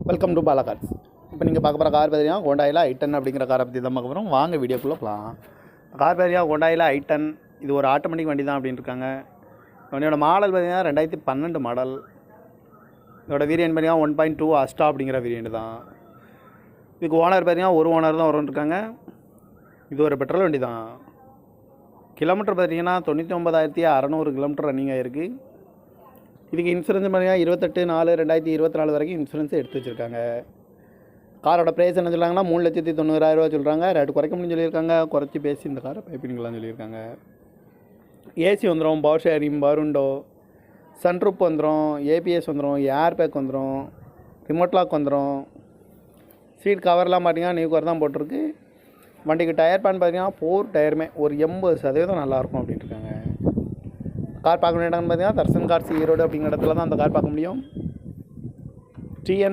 Welcome to Bala cars. இப்போ நீங்கள் பார்க்க போகிற கார் பார்த்தீங்கன்னா ஹோண்டாயில் i10 அப்படிங்கிற காரை பற்றி தான் பார்க்க போகிறோம். வாங்க வீடியோக்குள்ளே போகலாம். கார் பார்த்தீங்கன்னா ஹோண்டாயில் i10, இது ஒரு ஆட்டோமேட்டிக் வண்டி தான் அப்படின்னு இருக்காங்க. வண்டியோட மாடல் பார்த்தீங்கன்னா 2012 மாடல். இதோட வேரியன்ட் பார்த்தீங்கன்னா 1.2 அஸ்டா அப்படிங்கிற வேரியன்ட் தான். இதுக்கு ஓனர் பார்த்தீங்கன்னா ஒரு ஓனர் தான் வரும்னு இருக்காங்க. இது ஒரு பெட்ரோல் வண்டி தான். கிலோமீட்டர் பார்த்தீங்கன்னா 99,600 கிலோமீட்டர் ரன்னிங் ஆகிருக்கு. இதுக்கு இன்சூரன்ஸ் பார்த்தீங்கன்னா 28/4/2024 வரைக்கும் இன்சூரன்ஸ் எடுத்து வச்சுருக்காங்க. காரோட ப்ரைஸ் என்ன சொல்கிறாங்கன்னா 3,90,000 சொல்கிறாங்க. ரேட்டு குறைக்க முடியும்னு சொல்லியிருக்காங்க. குறைச்சி பேசி இந்த காரை பைப்பிங்களான்னு சொல்லியிருக்காங்க. ஏசி வந்துடும், power sharing, power window, sunroof வந்துடும், ஏபிஎஸ் வந்துடும், ஏர் பேக் வந்துடும், ரிமோட் லாக் வந்துடும். சீட் கவர்லாம் பார்த்தீங்கன்னா நியூ கவர் தான் போட்டிருக்கு. வண்டிக்கு டயர் பேன் பார்த்தீங்கன்னா 4 டயருமே ஒரு 80% நல்லாயிருக்கும் அப்படின்ட்டு இருக்காங்க. கார் பார்க்க வேண்டிய இடம்னு பார்த்தீங்கன்னா தர்சன் கார்ஸ் ஈரோடு அப்படிங்கிற இடத்துல தான் அந்த கார் பார்க்க முடியும். TN